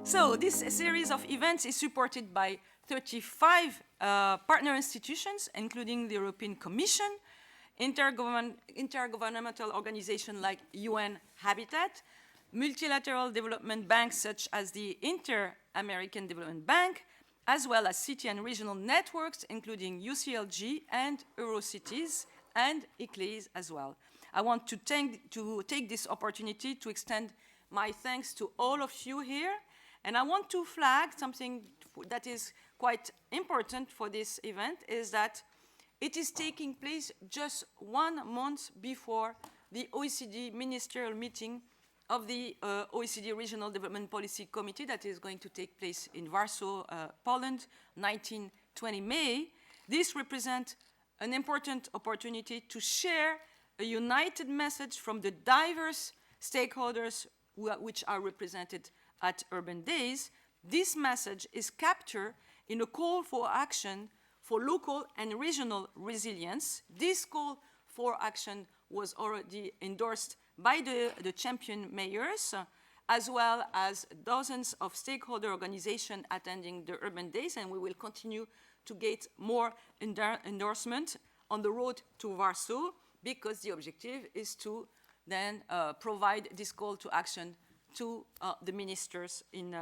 So this series of events is supported by 35 partner institutions, including the European Commission, intergovernmental organizations like UN Habitat, multilateral development banks such as the Inter-American Development Bank, as well as city and regional networks, including UCLG and Eurocities, and ICLES as well. I want to take this opportunity to extend my thanks to all of you here, and I want to flag something that is quite important for this event, is that it is taking place just 1 month before the OECD ministerial meeting of the OECD Regional Development Policy Committee that is going to take place in Warsaw, Poland, 19-20 May. This represents an important opportunity to share a united message from the diverse stakeholders which are represented at Urban Days. This message is captured in a call for action for local and regional resilience. This call for action was already endorsed by the champion mayors, as well as dozens of stakeholder organizations attending the Urban Days, and we will continue to get more endorsement on the road to Warsaw, because the objective is to then provide this call to action to the ministers in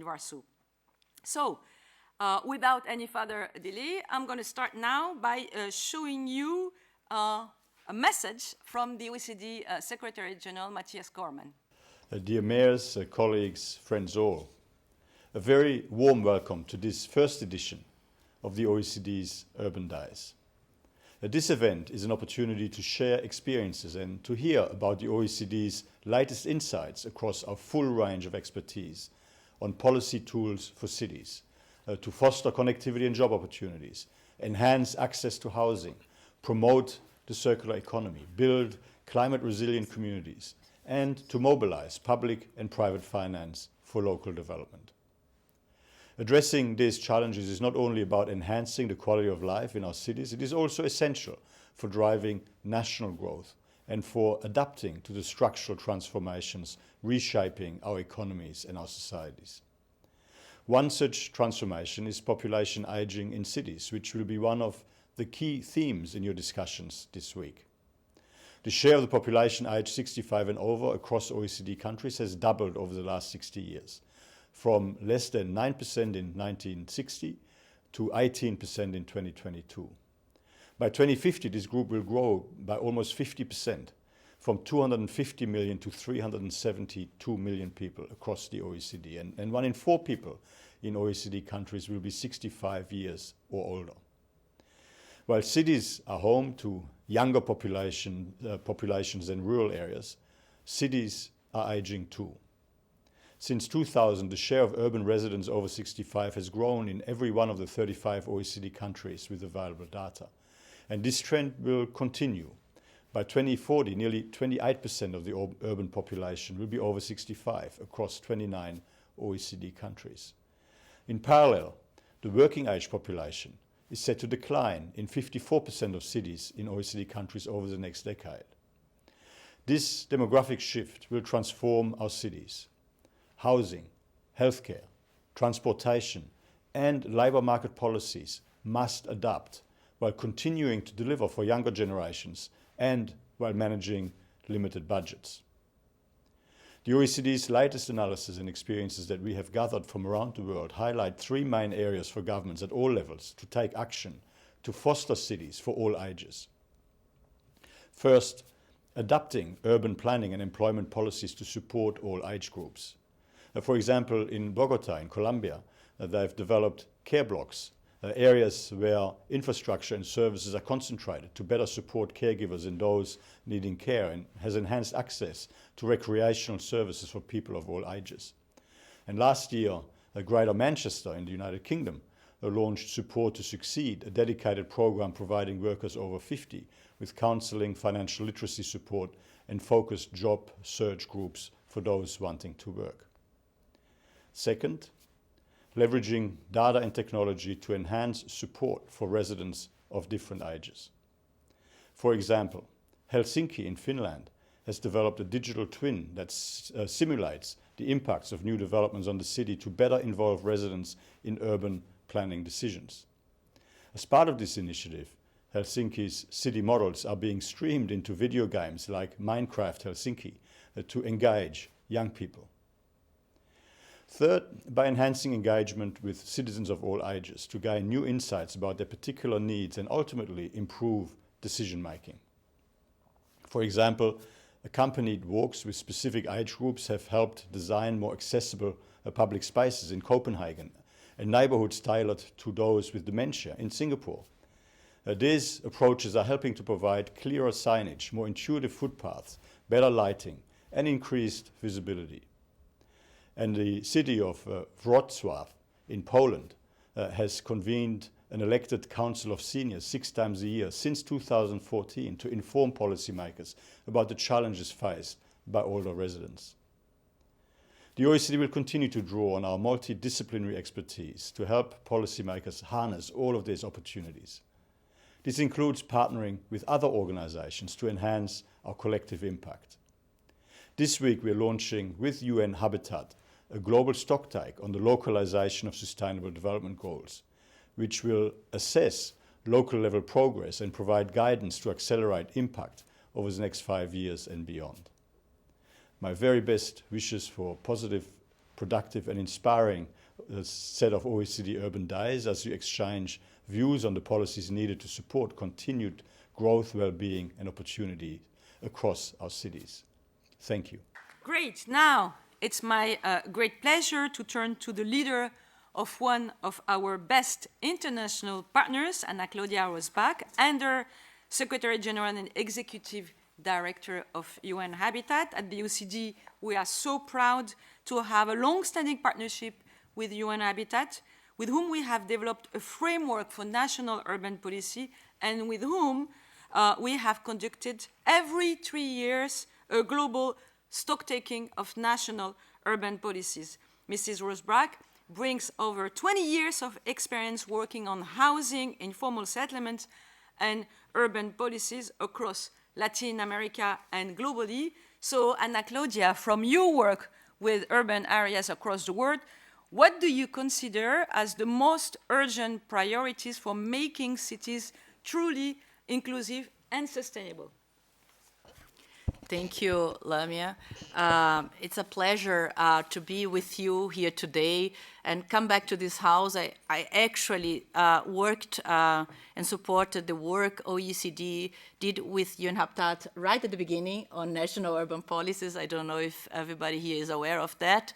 Warsaw. So, without any further delay, I'm going to start now by showing you a message from the OECD Secretary General Matthias Cormann. Dear mayors, colleagues, friends all, a very warm welcome to this first edition of the OECD's Urban Days. This event is an opportunity to share experiences and to hear about the OECD's latest insights across our full range of expertise on policy tools for cities, to foster connectivity and job opportunities, enhance access to housing, promote the circular economy, build climate-resilient communities, and to mobilize public and private finance for local development. Addressing these challenges is not only about enhancing the quality of life in our cities, it is also essential for driving national growth and for adapting to the structural transformations reshaping our economies and our societies. One such transformation is population aging in cities, which will be one of the key themes in your discussions this week. The share of the population aged 65 and over across OECD countries has doubled over the last 60 years, from less than 9% in 1960 to 18% in 2022. By 2050, this group will grow by almost 50%, from 250 million to 372 million people across the OECD, and 1 in 4 people in OECD countries will be 65 years or older. While cities are home to younger populations than rural areas, cities are aging too. Since 2000, the share of urban residents over 65 has grown in every one of the 35 OECD countries with available data. And this trend will continue. By 2040, nearly 28% of the urban population will be over 65 across 29 OECD countries. In parallel, the working age population is set to decline in 54% of cities in OECD countries over the next decade. This demographic shift will transform our cities. Housing, healthcare, transportation, and labour market policies must adapt while continuing to deliver for younger generations and while managing limited budgets. The OECD's latest analysis and experiences that we have gathered from around the world highlight 3 main areas for governments at all levels to take action to foster cities for all ages. First, adapting urban planning and employment policies to support all age groups. For example, in Bogota, in Colombia, they've developed care blocks, areas where infrastructure and services are concentrated to better support caregivers and those needing care, and has enhanced access to recreational services for people of all ages. And last year, Greater Manchester in the United Kingdom launched Support to Succeed, a dedicated program providing workers over 50 with counselling, financial literacy support, and focused job search groups for those wanting to work. Second, leveraging data and technology to enhance support for residents of different ages. For example, Helsinki in Finland has developed a digital twin that simulates the impacts of new developments on the city to better involve residents in urban planning decisions. As part of this initiative, Helsinki's city models are being streamed into video games like Minecraft Helsinki to engage young people. Third, by enhancing engagement with citizens of all ages to gain new insights about their particular needs and ultimately improve decision-making. For example, accompanied walks with specific age groups have helped design more accessible public spaces in Copenhagen and neighborhoods tailored to those with dementia in Singapore. These approaches are helping to provide clearer signage, more intuitive footpaths, better lighting, and increased visibility. And the city of Wrocław in Poland has convened an elected council of seniors 6 times a year since 2014 to inform policymakers about the challenges faced by older residents. The OECD will continue to draw on our multidisciplinary expertise to help policymakers harness all of these opportunities. This includes partnering with other organizations to enhance our collective impact. This week we're launching with UN Habitat a global stocktake on the localization of sustainable development goals, which will assess local level progress and provide guidance to accelerate impact over the next 5 years and beyond. My very best wishes for positive, productive and inspiring set of OECD Urban Days as we exchange views on the policies needed to support continued growth, well-being and opportunity across our cities. Thank you. Great. Now, it's my great pleasure to turn to the leader of one of our best international partners, Anna-Claudia Rosbach, and her Secretary General and Executive Director of UN Habitat. At the OECD, we are so proud to have a long-standing partnership with UN Habitat, with whom we have developed a framework for national urban policy, and with whom we have conducted every 3 years a global stocktaking of national urban policies. Mrs. Rosbach brings over 20 years of experience working on housing, informal settlements, and urban policies across Latin America and globally. So, Anna-Claudia, from your work with urban areas across the world, what do you consider as the most urgent priorities for making cities truly inclusive and sustainable? Thank you, Lamia. It's a pleasure to be with you here today and come back to this house. I actually worked and supported the work OECD did with UN Habitat right at the beginning on national urban policies. I don't know if everybody here is aware of that.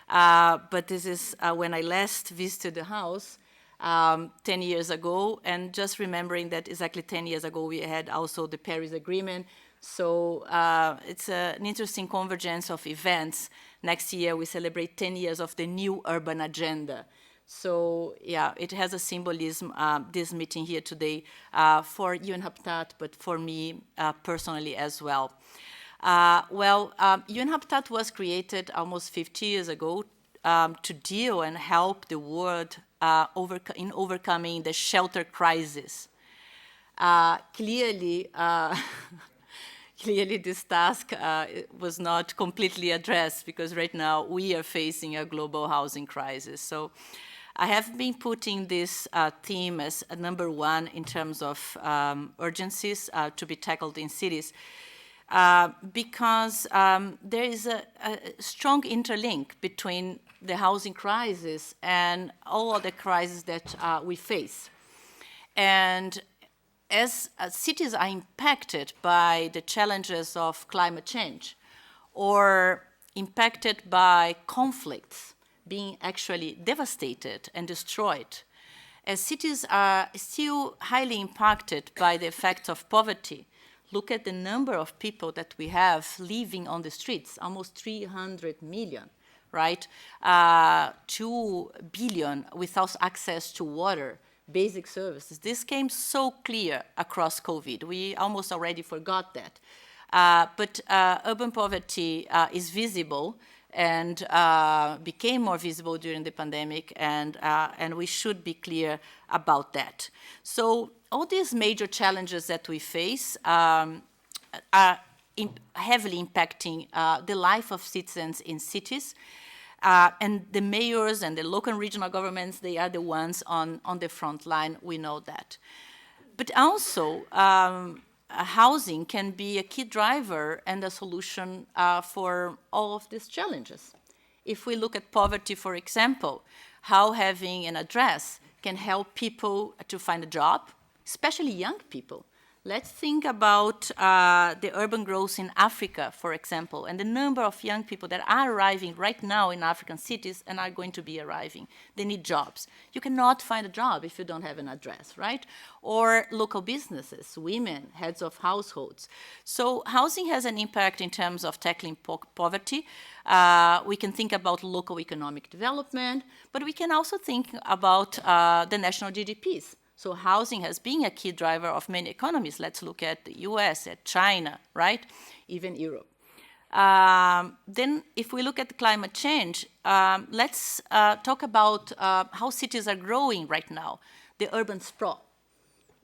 But this is when I last visited the house 10 years ago, and just remembering that exactly 10 years ago we had also the Paris Agreement. So it's an interesting convergence of events. Next year we celebrate 10 years of the new urban agenda. So yeah, it has a symbolism, this meeting here today, for UN Habitat, but for me personally as well. UN Habitat was created almost 50 years ago to deal and help the world in overcoming the shelter crisis. Clearly, this task was not completely addressed because right now we are facing a global housing crisis. So I have been putting this theme as a number one in terms of urgencies to be tackled in cities. Because there is a strong interlink between the housing crisis and all other crises that we face. And as cities are impacted by the challenges of climate change or impacted by conflicts being actually devastated and destroyed, as cities are still highly impacted by the effects of poverty, look at the number of people that we have living on the streets, almost 300 million, right? 2 billion without access to water, basic services. This came so clear across COVID. We almost already forgot that. But urban poverty is visible and became more visible during the pandemic, and we should be clear about that. So all these major challenges that we face are heavily impacting the life of citizens in cities. And the mayors and the local and regional governments, they are the ones on the front line, we know that. But also, housing can be a key driver and a solution for all of these challenges. If we look at poverty, for example, how having an address can help people to find a job, especially young people. Let's think about the urban growth in Africa, for example, and the number of young people that are arriving right now in African cities and are going to be arriving. They need jobs. You cannot find a job if you don't have an address, right? Or local businesses, women, heads of households. So housing has an impact in terms of tackling poverty. We can think about local economic development, but we can also think about the national GDPs. So housing has been a key driver of many economies. Let's look at the US, at China, right? Even Europe. Then if we look at climate change, let's talk about how cities are growing right now, the urban sprawl.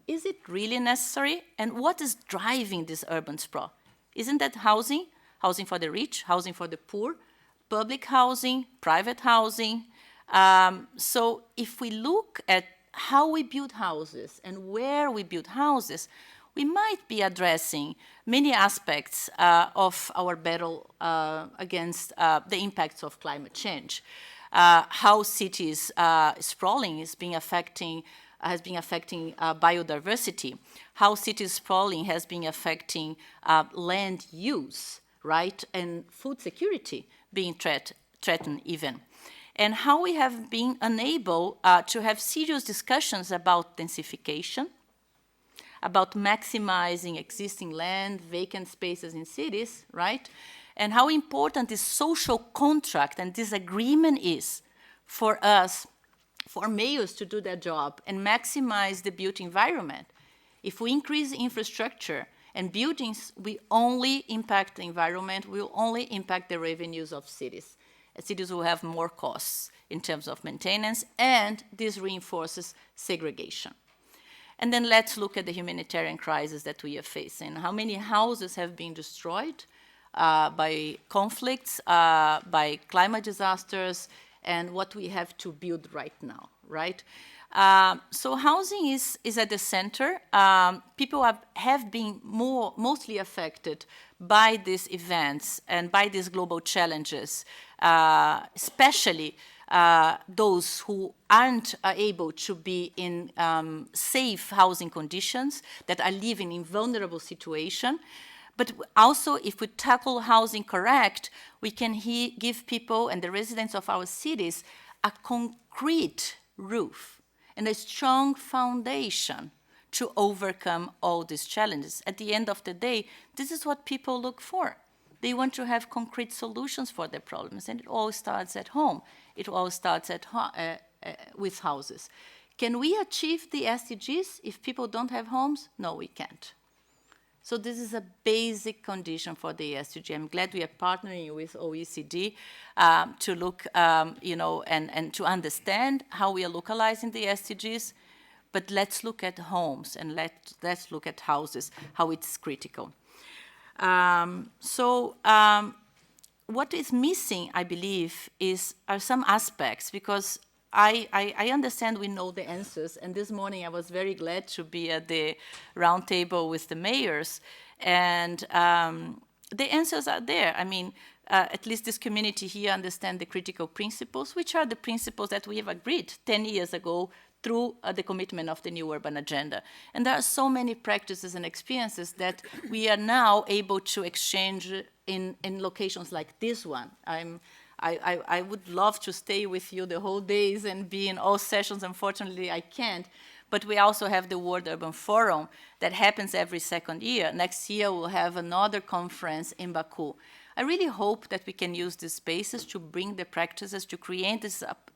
Is it really necessary? And what is driving this urban sprawl? Isn't that housing? Housing for the rich, housing for the poor, public housing, private housing. So if we look at how we build houses and where we build houses, we might be addressing many aspects of our battle against the impacts of climate change. How cities sprawling has been affecting biodiversity, how cities sprawling has been affecting land use, right, and food security being threatened even. And how we have been unable to have serious discussions about densification, about maximizing existing land, vacant spaces in cities, right? And how important this social contract and this agreement is for us, for mayors to do their job and maximize the built environment. If we increase infrastructure and buildings, we only impact the environment, we will only impact the revenues of cities. Cities will have more costs in terms of maintenance, and this reinforces segregation. And then let's look at the humanitarian crisis that we are facing. How many houses have been destroyed by conflicts, by climate disasters, and what we have to build right now, right? So housing is at the center. People have been mostly affected by these events and by these global challenges, especially those who aren't able to be in safe housing conditions, that are living in vulnerable situations. But also, if we tackle housing correct, we can give people and the residents of our cities a concrete roof and a strong foundation to overcome all these challenges. At the end of the day, this is what people look for. They want to have concrete solutions for their problems, and it all starts at home. It all starts with houses. Can we achieve the SDGs if people don't have homes? No, we can't. So this is a basic condition for the SDG. I'm glad we are partnering with OECD to look, and to understand how we are localizing the SDGs. But let's look at homes and let's look at houses, how it's critical. What is missing, I believe, are some aspects, because I understand we know the answers, and this morning I was very glad to be at the round table with the mayors, and the answers are there. I mean, at least this community here understands the critical principles, which are the principles that we have agreed 10 years ago through the commitment of the New Urban Agenda. And there are so many practices and experiences that we are now able to exchange in locations like this one. I would love to stay with you the whole days and be in all sessions. Unfortunately, I can't. But we also have the World Urban Forum that happens every second year. Next year, we'll have another conference in Baku. I really hope that we can use these spaces to bring the practices, to create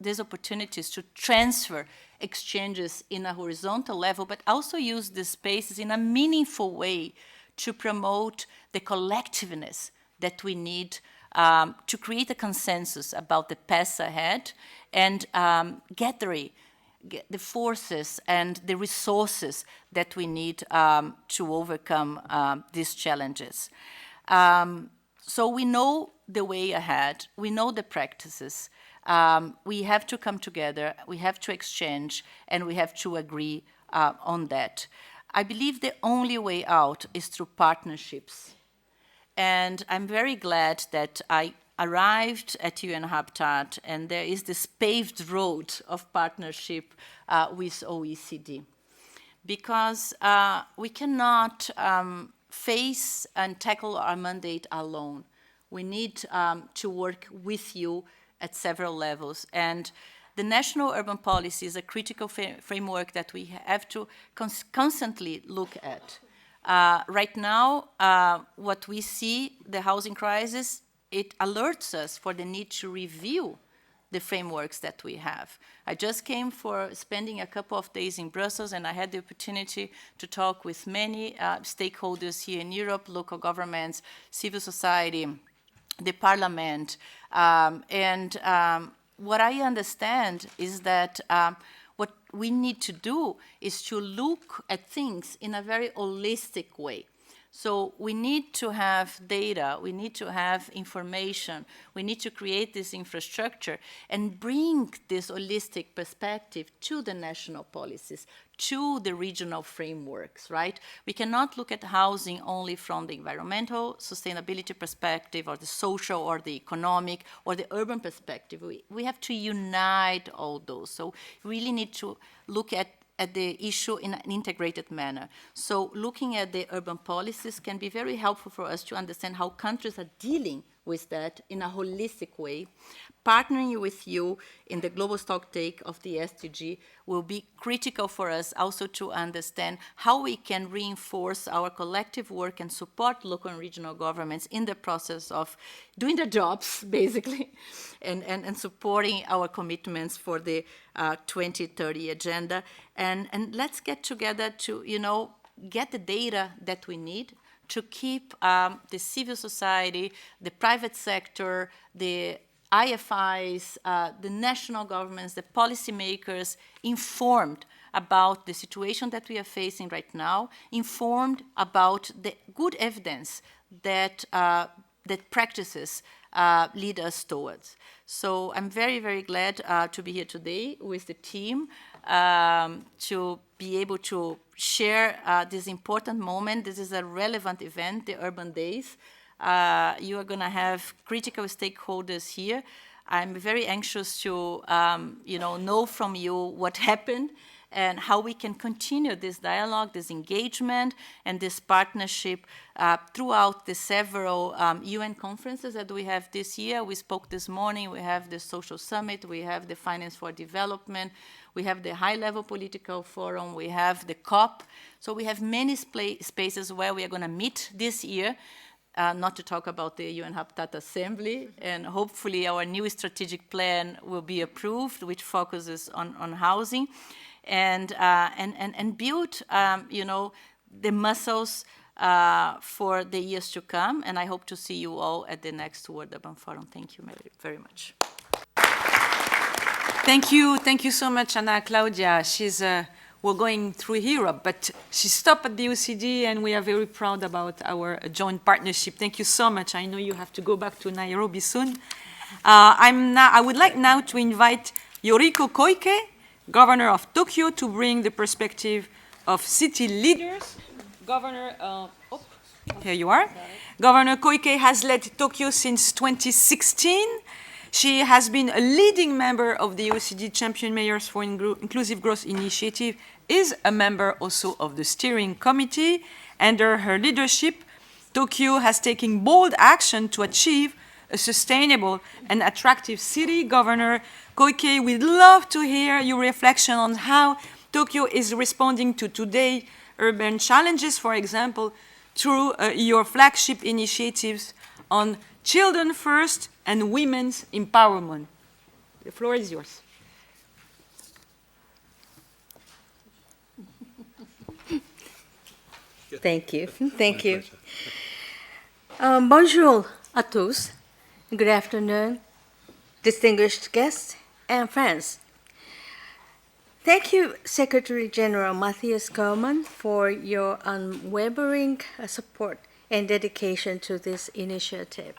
these opportunities to transfer exchanges in a horizontal level, but also use these spaces in a meaningful way to promote the collectiveness that we need to create a consensus about the path ahead and gathering the forces and the resources that we need to overcome these challenges. So we know the way ahead, we know the practices. We have to come together, we have to exchange, and we have to agree on that. I believe the only way out is through partnerships. And I'm very glad that I arrived at UN Habitat, and there is this paved road of partnership with OECD. Because we cannot face and tackle our mandate alone. We need to work with you at several levels. And the national urban policy is a critical framework that we have to constantly look at. Right now, what we see, the housing crisis, it alerts us for the need to review the frameworks that we have. I just came for spending a couple of days in Brussels, and I had the opportunity to talk with many stakeholders here in Europe, local governments, civil society, the parliament. What I understand is that what we need to do is to look at things in a very holistic way. So we need to have data, we need to have information, we need to create this infrastructure and bring this holistic perspective to the national policies, to the regional frameworks, right? We cannot look at housing only from the environmental sustainability perspective or the social or the economic or the urban perspective. We have to unite all those. So we really need to look at the issue in an integrated manner. So looking at the urban policies can be very helpful for us to understand how countries are dealing with that in a holistic way. Partnering with you in the global stocktake of the SDG will be critical for us also to understand how we can reinforce our collective work and support local and regional governments in the process of doing their jobs, basically, and supporting our commitments for the 2030 agenda. And let's get together to, get the data that we need to keep the civil society, the private sector, the IFIs, the national governments, the policymakers informed about the situation that we are facing right now, informed about the good evidence that, that practices lead us towards. So I'm very, very glad to be here today with the team to be able to share this important moment. This is a relevant event, the Urban Days. You are going to have critical stakeholders here. I'm very anxious to know from you what happened and how we can continue this dialogue, this engagement, and this partnership throughout the several UN conferences that we have this year. We spoke this morning, we have the Social Summit, we have the Finance for Development, we have the High-Level Political Forum, we have the COP. So we have many spaces where we are going to meet this year, not to talk about the UN Habitat Assembly, and hopefully our new strategic plan will be approved, which focuses on housing, and build, the muscles for the years to come. And I hope to see you all at the next World Urban Forum. Thank you very much. Thank you so much, Anna Claudia. We're going through Europe, but she stopped at the OECD, and we are very proud about our joint partnership. Thank you so much. I know you have to go back to Nairobi soon. I would like now to invite Yoriko Koike, Governor of Tokyo, to bring the perspective of city leaders. Here you are. Governor Koike has led Tokyo since 2016. She has been a leading member of the OECD Champion Mayors for Inclusive Growth Initiative, is a member also of the steering committee. Under her leadership, Tokyo has taken bold action to achieve a sustainable and attractive city. Governor Koike, we'd love to hear your reflection on how Tokyo is responding to today's urban challenges, for example, through your flagship initiatives on children first and women's empowerment. The floor is yours. Thank you. Thank you. Bonjour à tous. Good afternoon, distinguished guests and friends. Thank you, Secretary General Matthias Cormann, for your unwavering support and dedication to this initiative.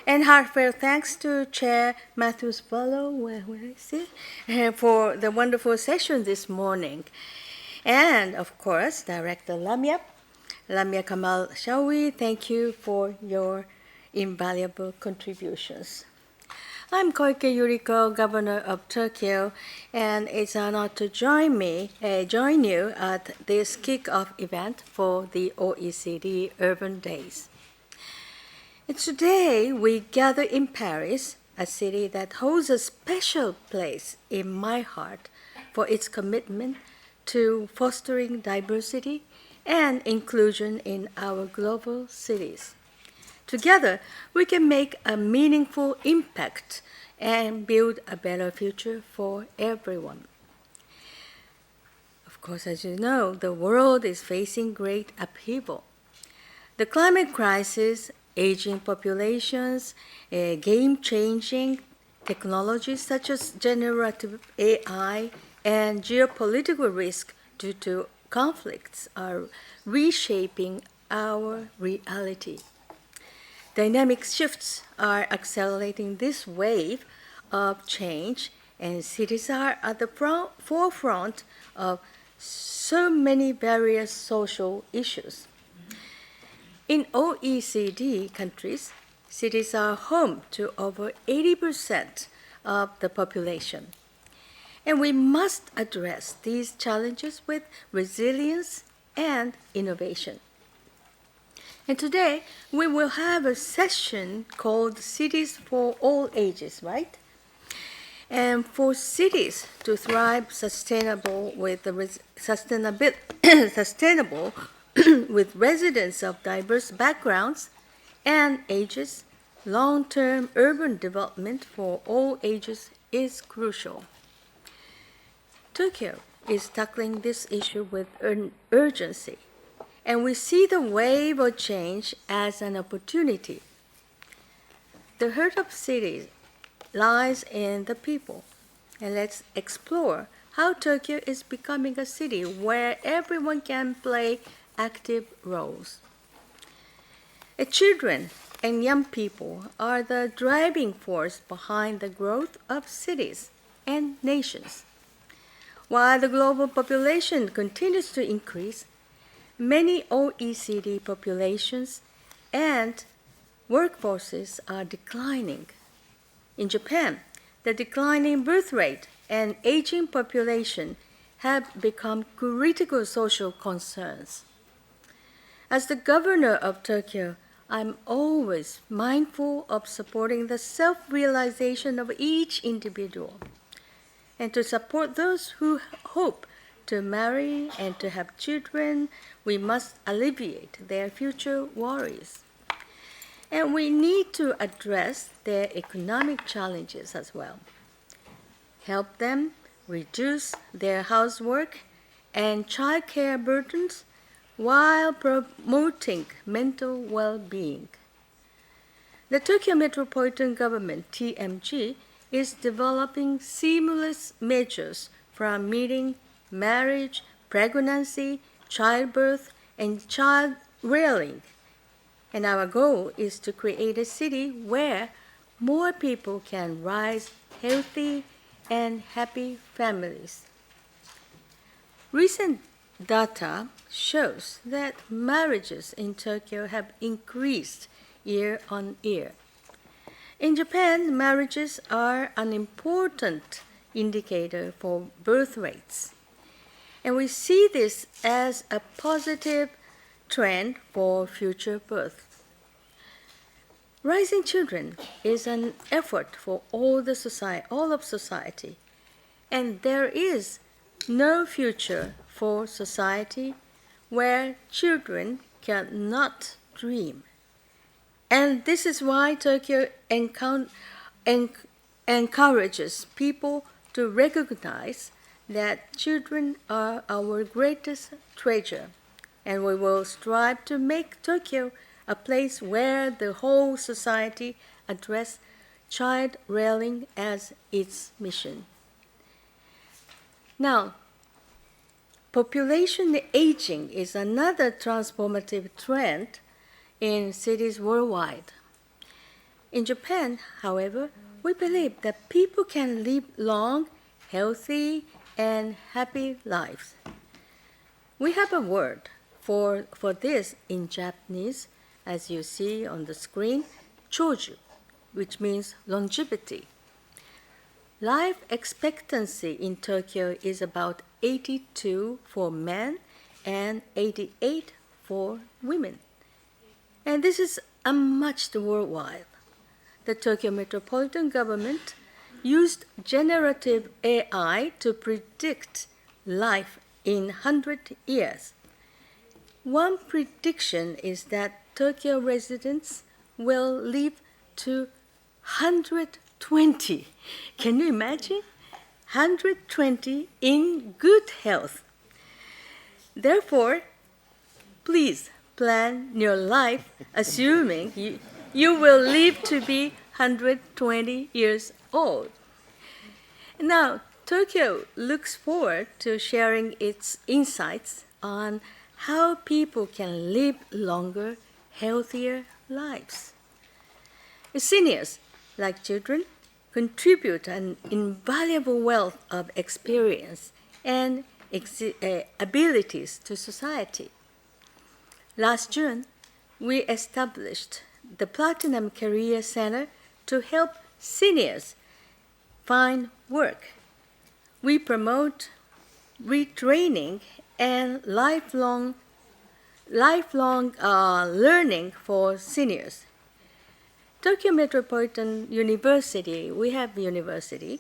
And heartfelt thanks to Chair Matthew Swallow, where is he, for the wonderful session this morning. And of course, Director Lamia Kamal Shawi, thank you for your invaluable contributions. I'm Koike Yuriko, Governor of Tokyo, and it's an honor to join you at this kickoff event for the OECD Urban Days. And today, we gather in Paris, a city that holds a special place in my heart for its commitment to fostering diversity and inclusion in our global cities. Together, we can make a meaningful impact and build a better future for everyone. Of course, as you know, the world is facing great upheaval. The climate crisis, aging populations, game-changing technologies such as generative AI, and geopolitical risk due to conflicts are reshaping our reality. Dynamic shifts are accelerating this wave of change, and cities are at the forefront of so many various social issues. In OECD countries, cities are home to over 80% of the population. And we must address these challenges with resilience and innovation. And today, we will have a session called Cities for All Ages, right? And for cities to thrive sustainable with residents of diverse backgrounds and ages, long-term urban development for all ages is crucial. Tokyo is tackling this issue with urgency, and we see the wave of change as an opportunity. The heart of cities lies in the people, and let's explore how Tokyo is becoming a city where everyone can play active roles. Children and young people are the driving force behind the growth of cities and nations. While the global population continues to increase, many OECD populations and workforces are declining. In Japan, the declining birth rate and aging population have become critical social concerns. As the governor of Tokyo, I'm always mindful of supporting the self-realization of each individual. And to support those who hope to marry and to have children, we must alleviate their future worries. And we need to address their economic challenges as well. Help them reduce their housework and childcare burdens while promoting mental well-being. The Tokyo Metropolitan Government, TMG, is developing seamless measures from meeting marriage, pregnancy, childbirth, and child rearing. And our goal is to create a city where more people can raise healthy and happy families. Recent data shows that marriages in Tokyo have increased year on year. In Japan, marriages are an important indicator for birth rates. And we see this as a positive trend for future birth. Raising children is an effort for all of society, and there is no future for society where children cannot dream. And this is why Tokyo encourages people to recognize that children are our greatest treasure, and we will strive to make Tokyo a place where the whole society address child rearing as its mission. Now, population aging is another transformative trend in cities worldwide. In Japan, however, we believe that people can live long, healthy, and happy lives. We have a word for this in Japanese, as you see on the screen, choju, which means longevity. Life expectancy in Tokyo is about 82 for men and 88 for women. And this is unmatched worldwide. The Tokyo metropolitan government used generative AI to predict life in 100 years. One prediction is that Tokyo residents will live to 120. Can you imagine? 120 in good health. Therefore, please plan your life assuming you will live to be 120 years old. Now, Tokyo looks forward to sharing its insights on how people can live longer, healthier lives. Seniors, like children, contribute an invaluable wealth of experience and abilities to society. Last June, we established the Platinum Career Center to help seniors find work. We promote retraining and lifelong learning for seniors. Tokyo Metropolitan University, we have university,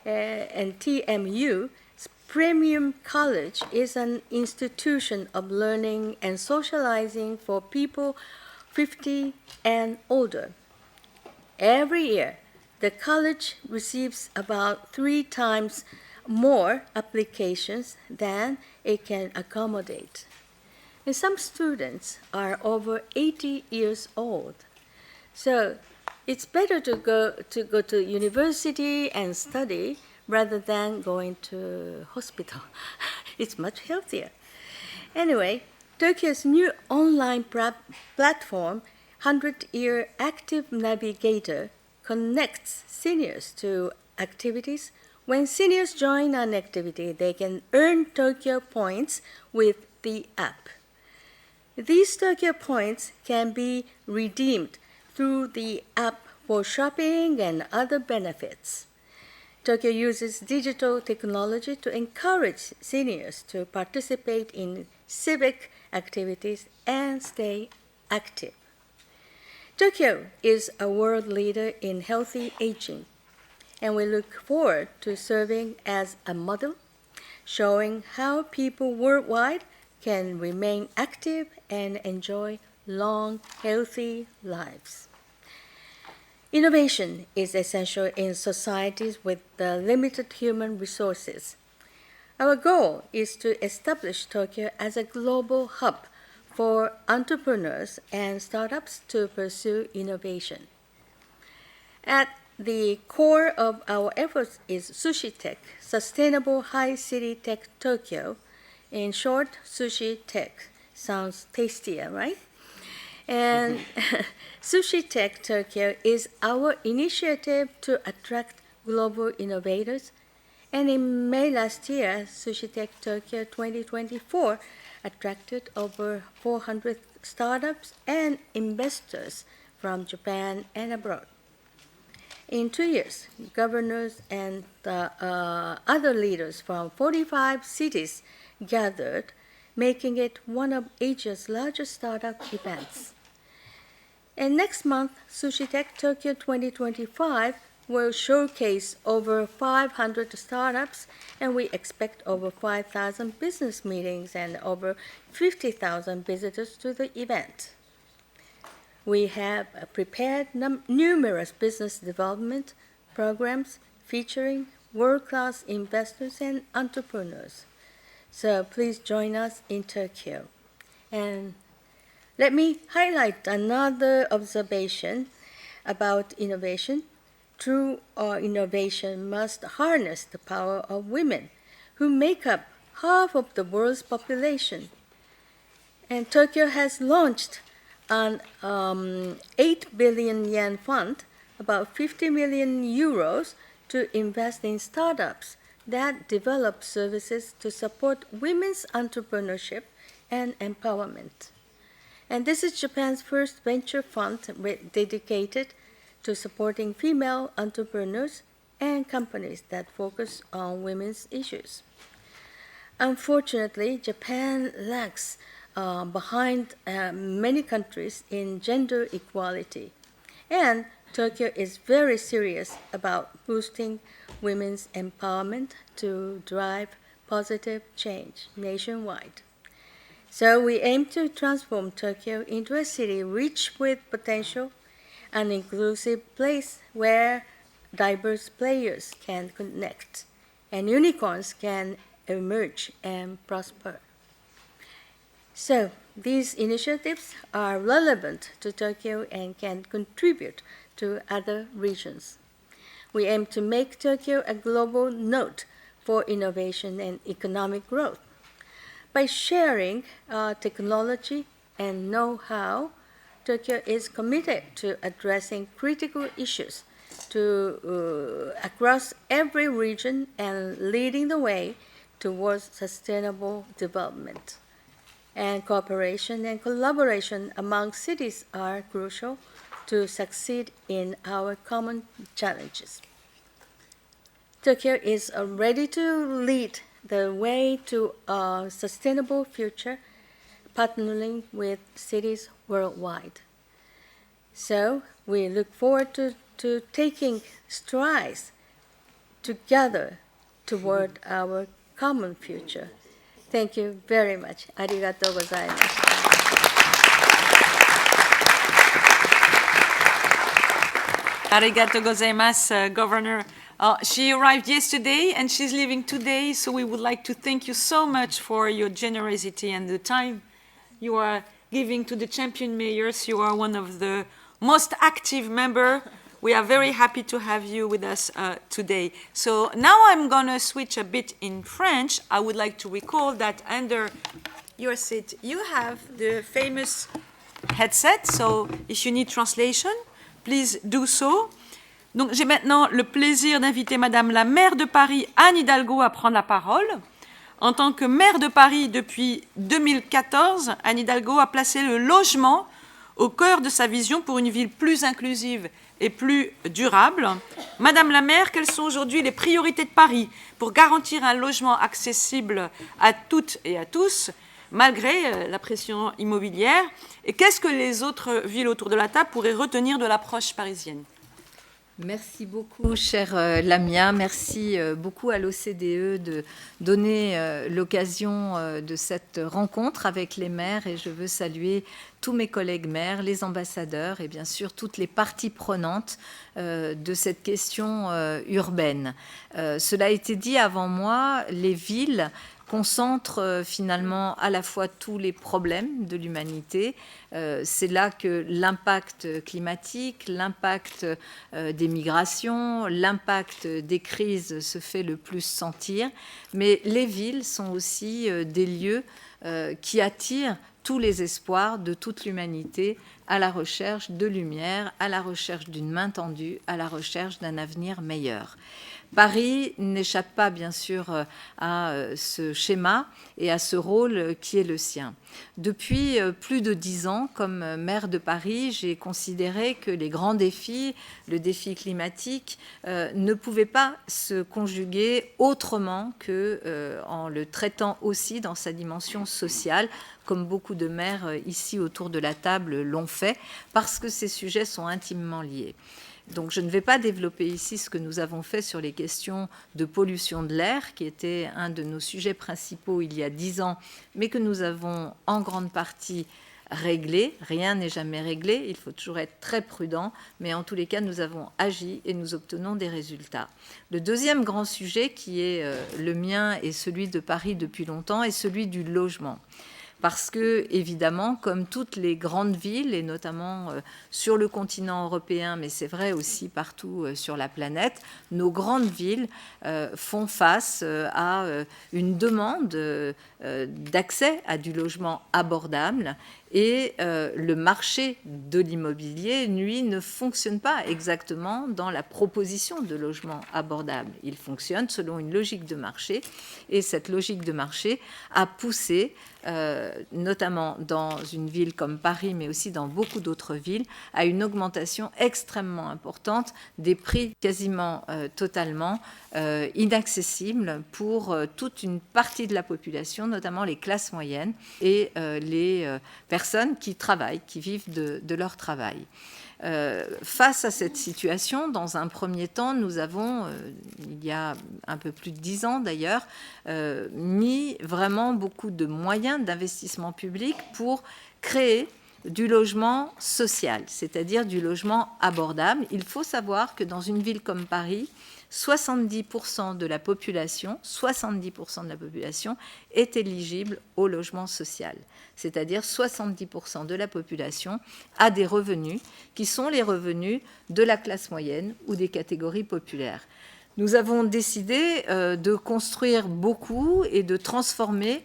and TMU, Premium College is an institution of learning and socializing for people 50 and older. Every year, the college receives about 3 times more applications than it can accommodate. And some students are over 80 years old. So it's better to go to university and study rather than going to hospital. It's much healthier. Anyway, Tokyo's new online platform, 100-Year Active Navigator, connects seniors to activities. When seniors join an activity, they can earn Tokyo points with the app. These Tokyo points can be redeemed through the app for shopping and other benefits. Tokyo uses digital technology to encourage seniors to participate in civic activities and stay active. Tokyo is a world leader in healthy aging, and we look forward to serving as a model, showing how people worldwide can remain active and enjoy long, healthy lives. Innovation is essential in societies with limited human resources. Our goal is to establish Tokyo as a global hub for entrepreneurs and startups to pursue innovation. At the core of our efforts is Sushi Tech, Sustainable High City Tech Tokyo. In short, Sushi Tech. Sounds tastier, right? And Sushi Tech Tokyo is our initiative to attract global innovators. And in May last year, Sushi Tech Tokyo 2024 attracted over 400 startups and investors from Japan and abroad. In 2 years, governors and other leaders from 45 cities gathered, making it one of Asia's largest startup events. And next month, Sushi Tech Tokyo 2025 will showcase over 500 startups, and we expect over 5,000 business meetings and over 50,000 visitors to the event. We have prepared numerous business development programs featuring world-class investors and entrepreneurs. So please join us in Tokyo. And let me highlight another observation about innovation. True innovation must harness the power of women, who make up half of the world's population. And Tokyo has launched an 8 billion yen fund, about 50 million euros, to invest in startups that develop services to support women's entrepreneurship and empowerment. And this is Japan's first venture fund dedicated to supporting female entrepreneurs and companies that focus on women's issues. Unfortunately, Japan lags behind many countries in gender equality, and Tokyo is very serious about boosting women's empowerment to drive positive change nationwide. So we aim to transform Tokyo into a city rich with potential, an inclusive place where diverse players can connect and unicorns can emerge and prosper. So these initiatives are relevant to Tokyo and can contribute to other regions. We aim to make Tokyo a global node for innovation and economic growth. By sharing technology and know-how, Tokyo is committed to addressing critical issues across every region and leading the way towards sustainable development. And cooperation and collaboration among cities are crucial to succeed in our common challenges. Tokyo is ready to lead the way to a sustainable future, partnering with cities worldwide. So we look forward to taking strides together toward our common future. Thank you very much. ありがとうございます。Arigato gozaimasu, Governor. She arrived yesterday and she's leaving today, so we would like to thank you so much for your generosity and the time you are giving to the champion mayors. You are one of the most active members. We are very happy to have you with us today. So now I'm going to switch a bit in French. I would like to recall that under your seat you have the famous headset, so if you need translation, please do so. Donc j'ai maintenant le plaisir d'inviter Madame la maire de Paris, Anne Hidalgo, à prendre la parole. En tant que maire de Paris depuis 2014, Anne Hidalgo a placé le logement au cœur de sa vision pour une ville plus inclusive et plus durable. Madame la maire, quelles sont aujourd'hui les priorités de Paris pour garantir un logement accessible à toutes et à tous, malgré la pression immobilière? Et qu'est-ce que les autres villes autour de la table pourraient retenir de l'approche parisienne? Merci beaucoup, chère Lamia. Merci beaucoup à l'OCDE de donner l'occasion de cette rencontre avec les maires. Et je veux saluer tous mes collègues maires, les ambassadeurs et bien sûr toutes les parties prenantes de cette question urbaine. Cela a été dit avant moi, les villes concentrent finalement à la fois tous les problèmes de l'humanité. C'est là que l'impact climatique, l'impact des migrations, l'impact des crises se fait le plus sentir. Mais les villes sont aussi des lieux qui attirent tous les espoirs de toute l'humanité à la recherche de lumière, à la recherche d'une main tendue, à la recherche d'un avenir meilleur. Paris n'échappe pas, bien sûr, à ce schéma et à ce rôle qui est le sien. Depuis plus de 10 ans, comme maire de Paris, j'ai considéré que les grands défis, le défi climatique, ne pouvaient pas se conjuguer autrement qu'en le traitant aussi dans sa dimension sociale, comme beaucoup de maires ici autour de la table l'ont fait, parce que ces sujets sont intimement liés. Donc je ne vais pas développer ici ce que nous avons fait sur les questions de pollution de l'air, qui était un de nos sujets principaux il y a 10 ans, mais que nous avons en grande partie réglé. Rien n'est jamais réglé, il faut toujours être très prudent, mais en tous les cas, nous avons agi et nous obtenons des résultats. Le deuxième grand sujet, qui est le mien et celui de Paris depuis longtemps, est celui du logement. Parce que, évidemment, comme toutes les grandes villes, et notamment sur le continent européen, mais c'est vrai aussi partout sur la planète, nos grandes villes font face à une demande d'accès à du logement abordable. Et le marché de l'immobilier, lui, ne fonctionne pas exactement dans la proposition de logements abordables. Il fonctionne selon une logique de marché. Et cette logique de marché a poussé, notamment dans une ville comme Paris, mais aussi dans beaucoup d'autres villes, à une augmentation extrêmement importante des prix quasiment totalement inaccessibles pour toute une partie de la population, notamment les classes moyennes et les personnes qui travaillent, qui vivent de leur travail. Face à cette situation, dans un premier temps, nous avons, il y a un peu plus de 10 ans d'ailleurs, mis vraiment beaucoup de moyens d'investissement public pour créer du logement social, c'est-à-dire du logement abordable. Il faut savoir que dans une ville comme Paris, 70% de la population est éligible au logement social. C'est-à-dire 70% de la population a des revenus qui sont les revenus de la classe moyenne ou des catégories populaires. Nous avons décidé de construire beaucoup et de transformer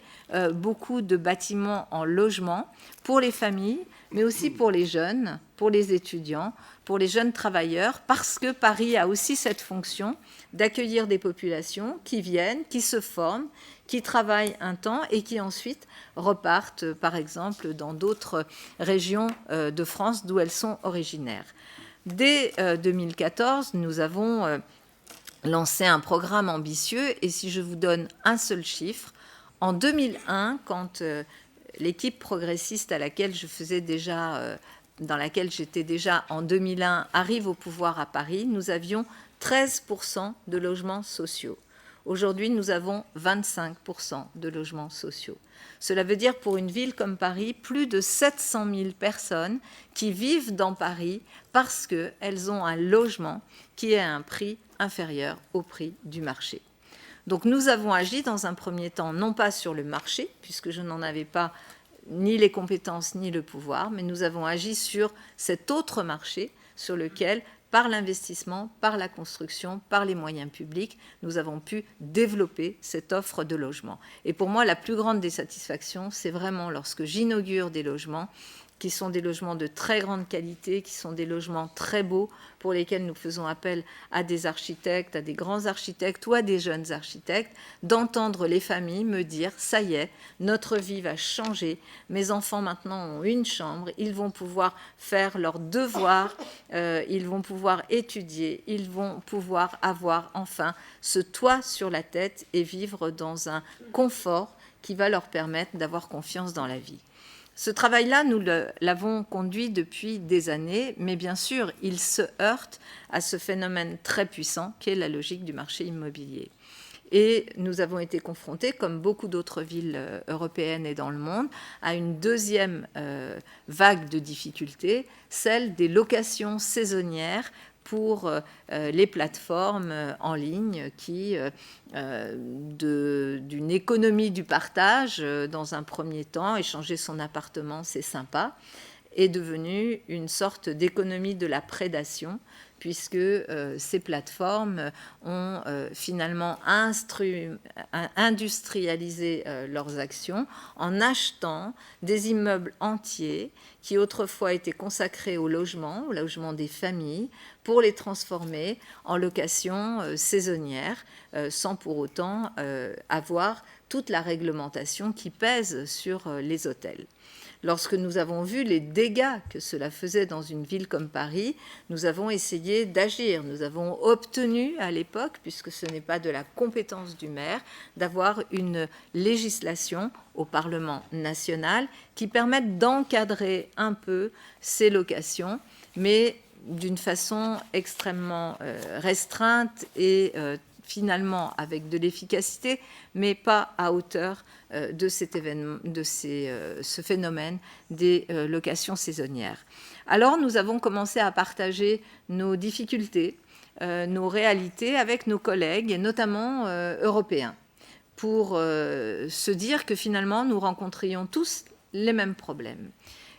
beaucoup de bâtiments en logements pour les familles, mais aussi pour les jeunes, pour les étudiants, pour les jeunes travailleurs, parce que Paris a aussi cette fonction d'accueillir des populations qui viennent, qui se forment, qui travaillent un temps et qui ensuite repartent, par exemple, dans d'autres régions de France d'où elles sont originaires. Dès 2014, nous avons lancé un programme ambitieux, et si je vous donne un seul chiffre, en 2001, quand l'équipe progressiste à laquelle je faisais déjà, dans laquelle j'étais déjà en 2001, arrive au pouvoir à Paris, nous avions 13% de logements sociaux. Aujourd'hui, nous avons 25% de logements sociaux. Cela veut dire pour une ville comme Paris, plus de 700 000 personnes qui vivent dans Paris parce qu'elles ont un logement qui est à un prix inférieur au prix du marché. Donc nous avons agi dans un premier temps, non pas sur le marché, puisque je n'en avais pas ni les compétences ni le pouvoir, mais nous avons agi sur cet autre marché sur lequel, par l'investissement, par la construction, par les moyens publics, nous avons pu développer cette offre de logement. Et pour moi, la plus grande des satisfactions, c'est vraiment lorsque j'inaugure des logements qui sont des logements de très grande qualité, qui sont des logements très beaux, pour lesquels nous faisons appel à des architectes, à des grands architectes ou à des jeunes architectes, d'entendre les familles me dire « ça y est, notre vie va changer, mes enfants maintenant ont une chambre, ils vont pouvoir faire leurs devoirs, ils vont pouvoir étudier, ils vont pouvoir avoir enfin ce toit sur la tête et vivre dans un confort qui va leur permettre d'avoir confiance dans la vie ». Ce travail-là, nous l'avons conduit depuis des années, mais bien sûr, il se heurte à ce phénomène très puissant qu'est la logique du marché immobilier. Et nous avons été confrontés, comme beaucoup d'autres villes européennes et dans le monde, à une deuxième vague de difficultés, celle des locations saisonnières pour les plateformes en ligne qui, d'une économie du partage, dans un premier temps, échanger son appartement, c'est sympa, est devenue une sorte d'économie de la prédation, puisque ces plateformes ont finalement industrialisé leurs actions en achetant des immeubles entiers qui autrefois étaient consacrés au logement des familles, pour les transformer en location saisonnière, sans pour autant avoir toute la réglementation qui pèse sur les hôtels. Lorsque nous avons vu les dégâts que cela faisait dans une ville comme Paris, nous avons essayé d'agir. Nous avons obtenu à l'époque, puisque ce n'est pas de la compétence du maire, d'avoir une législation au Parlement national qui permette d'encadrer un peu ces locations, mais d'une façon extrêmement restreinte et finalement avec de l'efficacité, mais pas à hauteur de cet événement, ce phénomène des locations saisonnières. Alors nous avons commencé à partager nos difficultés, nos réalités avec nos collègues, et notamment européens, pour se dire que finalement nous rencontrions tous les mêmes problèmes.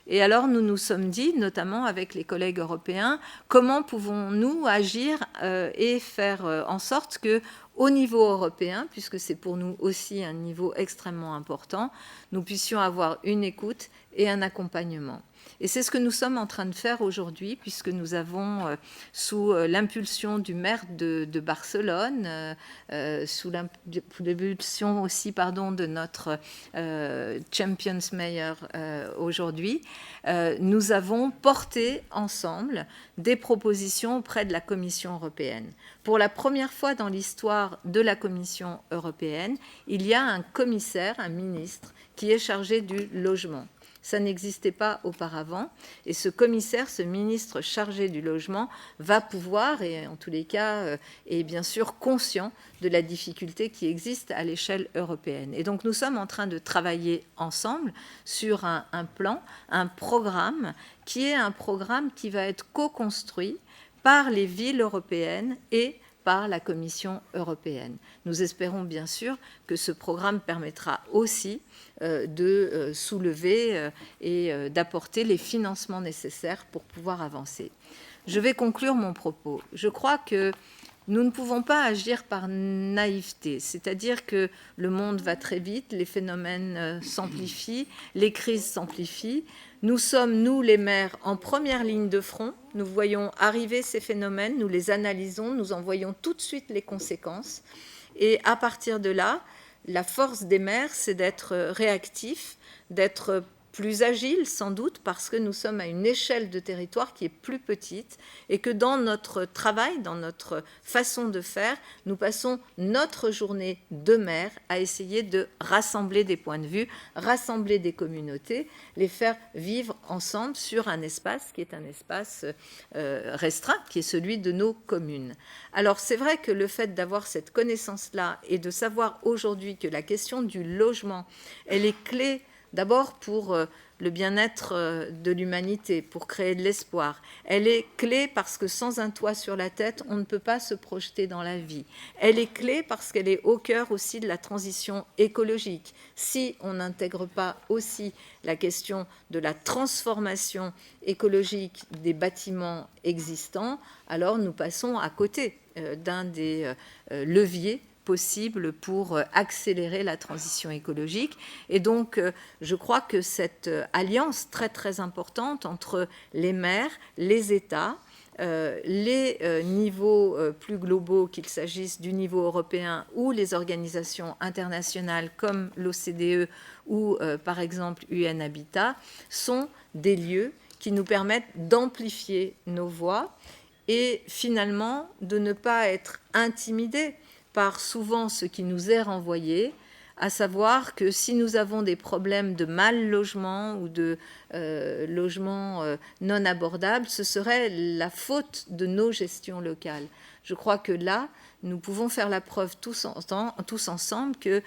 Et alors nous nous sommes dit, notamment avec les collègues européens, comment pouvons-nous agir et faire en sorte que, au niveau européen, puisque c'est pour nous aussi un niveau extrêmement important, nous puissions avoir une écoute et un accompagnement. Et c'est ce que nous sommes en train de faire aujourd'hui, puisque nous avons, sous l'impulsion du maire de Barcelone, sous l'impulsion aussi de notre Champions Mayor aujourd'hui, nous avons porté ensemble des propositions auprès de la Commission européenne. Pour la première fois dans l'histoire de la Commission européenne, il y a un commissaire, un ministre, qui est chargé du logement. Ça n'existait pas auparavant. Et ce commissaire, ce ministre chargé du logement, va pouvoir, et en tous les cas, est bien sûr conscient de la difficulté qui existe à l'échelle européenne. Et donc nous sommes en train de travailler ensemble sur un plan, un programme qui va être co-construit par les villes européennes et par la Commission européenne. Nous espérons bien sûr que ce programme permettra aussi de soulever et d'apporter les financements nécessaires pour pouvoir avancer. Je vais conclure mon propos. Je crois que nous ne pouvons pas agir par naïveté, c'est-à-dire que le monde va très vite, les phénomènes s'amplifient, les crises s'amplifient. Nous sommes, nous les maires, en première ligne de front. Nous voyons arriver ces phénomènes, nous les analysons, nous en voyons tout de suite les conséquences. Et à partir de là, la force des maires, c'est d'être réactifs, d'être plus agiles sans doute, parce que nous sommes à une échelle de territoire qui est plus petite et que dans notre travail, dans notre façon de faire, nous passons notre journée de maire à essayer de rassembler des points de vue, rassembler des communautés, les faire vivre ensemble sur un espace qui est un espace restreint, qui est celui de nos communes. Alors c'est vrai que le fait d'avoir cette connaissance-là et de savoir aujourd'hui que la question du logement, elle est clé d'abord pour le bien-être de l'humanité, pour créer de l'espoir. Elle est clé parce que sans un toit sur la tête, on ne peut pas se projeter dans la vie. Elle est clé parce qu'elle est au cœur aussi de la transition écologique. Si on n'intègre pas aussi la question de la transformation écologique des bâtiments existants, alors nous passons à côté d'un des leviers possible pour accélérer la transition écologique. Et donc, je crois que cette alliance très, très importante entre les maires, les États, les niveaux plus globaux, qu'il s'agisse du niveau européen ou les organisations internationales comme l'OCDE ou, par exemple, UN Habitat, sont des lieux qui nous permettent d'amplifier nos voix et finalement de ne pas être intimidés par souvent ce qui nous est renvoyé, à savoir que si nous avons des problèmes de mal logement ou de logement non abordable, ce serait la faute de nos gestions locales. Je crois que là, nous pouvons faire la preuve tous ensemble que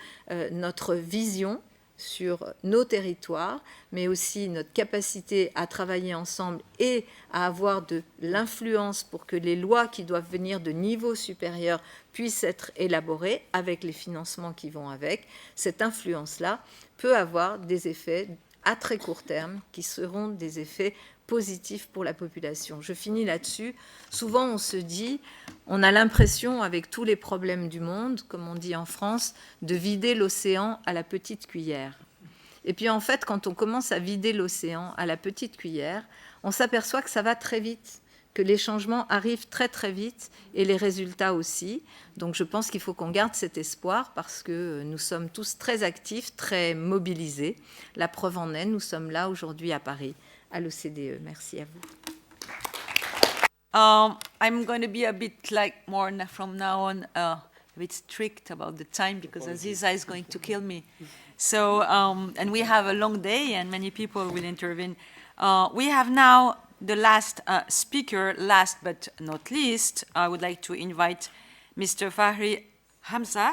notre vision sur nos territoires, mais aussi notre capacité à travailler ensemble et à avoir de l'influence pour que les lois qui doivent venir de niveau supérieur puissent être élaborées avec les financements qui vont avec. Cette influence-là peut avoir des effets à très court terme qui seront des effets positifs pour la population. Je finis là-dessus. Souvent, on se dit, on a l'impression, avec tous les problèmes du monde, comme on dit en France, de vider l'océan à la petite cuillère. Et puis, en fait, quand on commence à vider l'océan à la petite cuillère, on s'aperçoit que ça va très vite, que les changements arrivent très, très vite, et les résultats aussi. Donc, je pense qu'il faut qu'on garde cet espoir, parce que nous sommes tous très actifs, très mobilisés. La preuve en est, nous sommes là aujourd'hui à Paris, à l'OCDE. Merci à vous. I'm going to be a bit like more from now on a bit strict about the time because Aziza is going to kill me. So, and we have a long day and many people will intervene. We have now the last speaker, last but not least. I would like to invite Mr. Fahri Hamzah,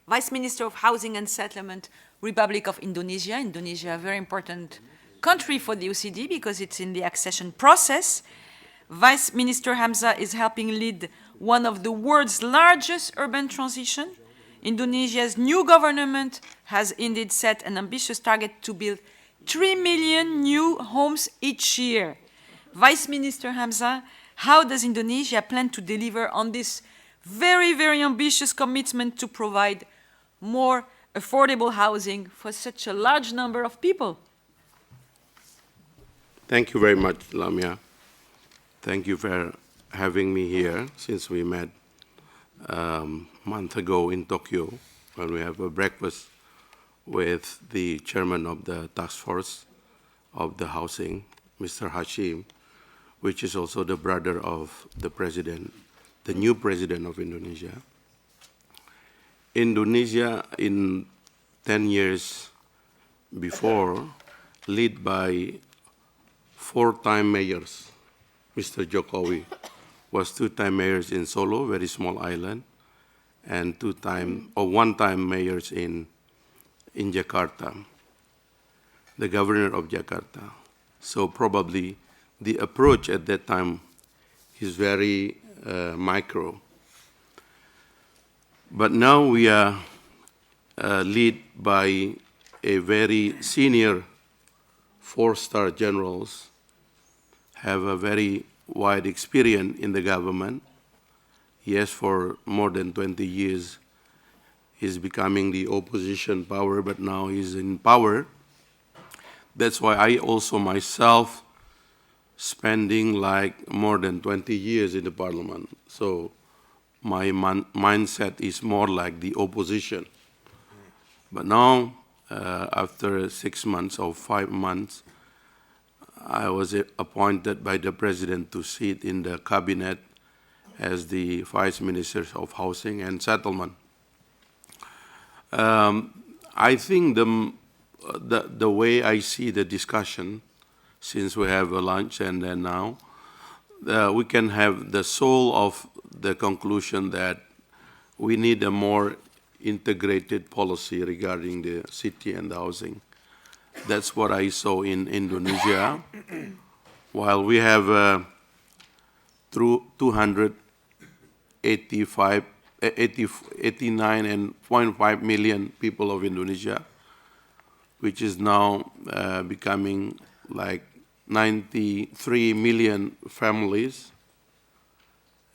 Vice Minister of Housing and Settlement, Republic of Indonesia. Indonesia, a very important country for the OECD because it's in the accession process. Vice Minister Hamzah is helping lead one of the world's largest urban transition. Indonesia's new government has indeed set an ambitious target to build 3 million new homes each year. Vice Minister Hamza, how does Indonesia plan to deliver on this very, very ambitious commitment to provide more affordable housing for such a large number of people? Thank you very much, Lamia. Thank you for having me here since we met a month ago in Tokyo when we have a breakfast with the chairman of the task force of the housing, Mr. Hashim, which is also the brother of the president, the new president of Indonesia. Indonesia in 10 years before, led by 4-time mayors. Mr. Jokowi was 2-time mayors in Solo, very small island, and 1-time mayors in Jakarta, the governor of Jakarta. So probably the approach at that time is very micro. But now we are led by a very senior 4-star generals, have a very wide experience in the government. Yes, for more than 20 years, he's becoming the opposition power, but now he's in power. That's why I also myself spending like more than 20 years in the parliament. So my mindset is more like the opposition. But now, after 6 months or 5 months, I was appointed by the president to sit in the cabinet as the vice minister of housing and settlement. I think the way I see the discussion, since we have a lunch and then now, we can have the soul of the conclusion that we need a more integrated policy regarding the city and the housing. That's what I saw in Indonesia. While we have through 89.5 million people of Indonesia, which is now becoming like 93 million families,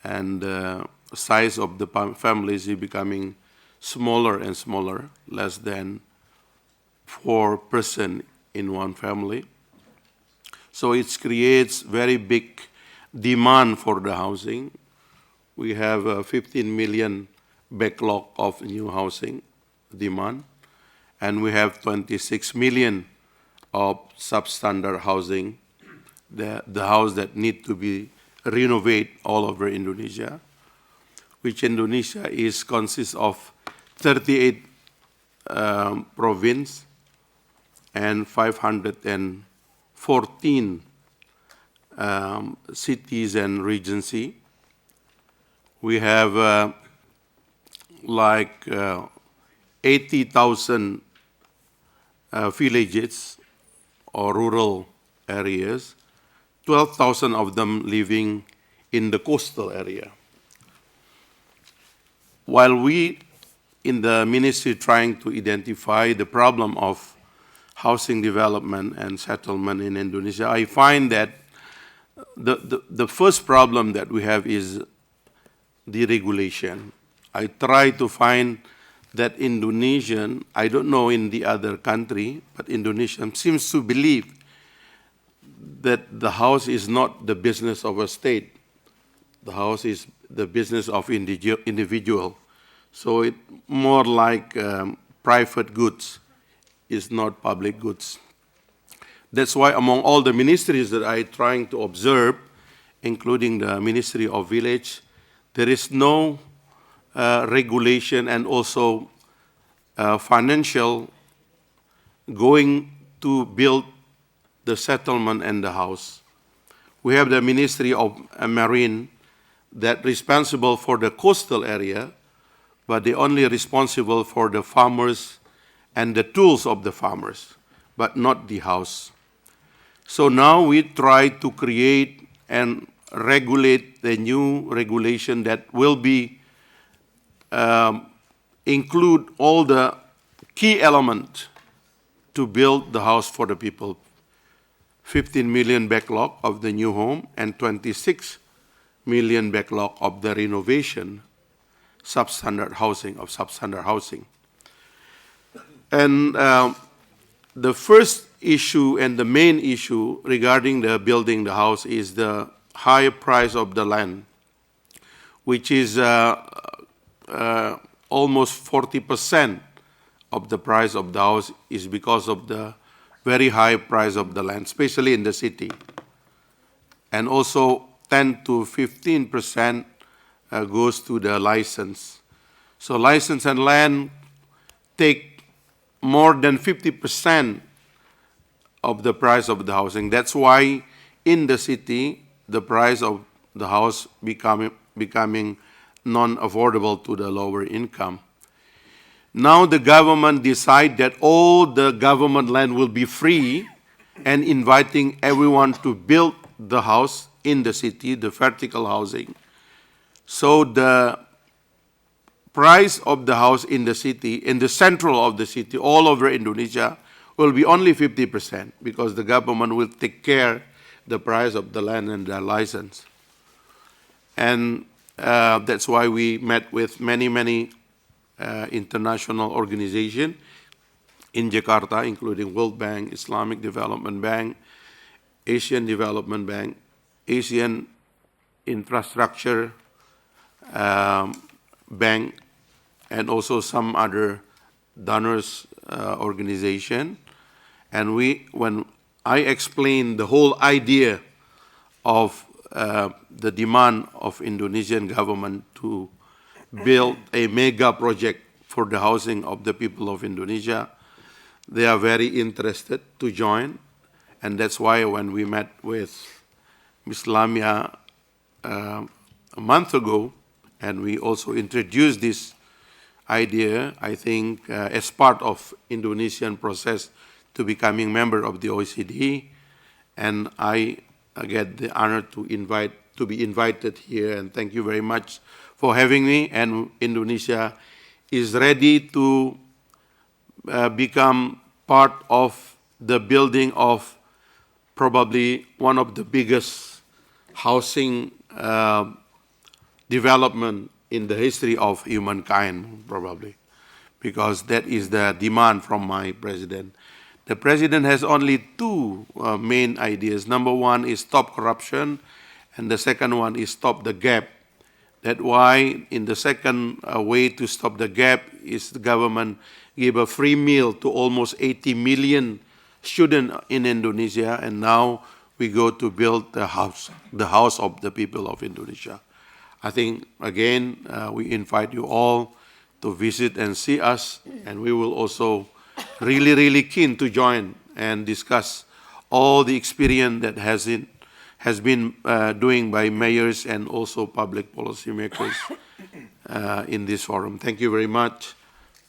and size of the families is becoming smaller and smaller, less than 4% in one family. So it creates very big demand for the housing. We have a 15 million backlog of new housing demand, and we have 26 million of substandard housing, the house that need to be renovated all over Indonesia, which Indonesia consists of 38 provinces and 514 cities and regency. We have like 80,000 villages or rural areas, 12,000 of them living in the coastal area. While we in the ministry trying to identify the problem of housing development and settlement in Indonesia, I find that the first problem that we have is deregulation. I try to find that Indonesian, I don't know in the other country, but Indonesian seems to believe that the house is not the business of a state. The house is the business of individual. So it more like private goods, is not public goods. That's why among all the ministries that I'm trying to observe, including the Ministry of Village, there is no regulation and also financial going to build the settlement and the house. We have the Ministry of Marine that responsible for the coastal area, but they only responsible for the farmers and the tools of the farmers, but not the house. So now we try to create and regulate the new regulation that will be include all the key elements to build the house for the people. 15 million backlog of the new home and 26 million backlog of the renovation substandard housing. And the first issue and the main issue regarding the building the house is the high price of the land, which is almost 40% of the price of the house is because of the very high price of the land, especially in the city. And also 10 to 15% goes to the license. So license and land take more than 50% of the price of the housing. That's why in the city, the price of the house becoming non-affordable to the lower income. Now the government decide that all the government land will be free and inviting everyone to build the house in the city, the vertical housing. So the price of the house in the city, in the central of the city, all over Indonesia, will be only 50% because the government will take care the price of the land and the license. And that's why we met with many international organizations in Jakarta, including World Bank, Islamic Development Bank, Asian Development Bank, Asian Infrastructure Bank, and also some other donors organization. And when I explained the whole idea of the demand of Indonesian government to build a mega project for the housing of the people of Indonesia, they are very interested to join. And that's why when we met with Ms. Lamia a month ago, and we also introduced this idea, I think, as part of Indonesian process to becoming member of the OECD, and I get the honor to be invited here, and thank you very much for having me. And Indonesia is ready to become part of the building of probably one of the biggest housing development in the history of humankind, probably, because that is the demand from my president. The president has only two main ideas. Number one is stop corruption, and the second one is stop the gap. That's why in the second way to stop the gap is the government give a free meal to almost 80 million students in Indonesia, and now we go to build the house of the people of Indonesia. I think, again, we invite you all to visit and see us, and we will also really keen to join and discuss all the experience that has been doing by mayors and also public policymakers in this forum. Thank you very much.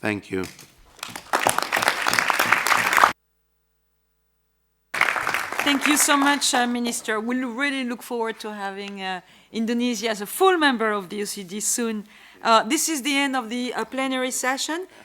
Thank you. Thank you so much, Minister. We really look forward to having Indonesia as a full member of the OECD soon. This is the end of the plenary session.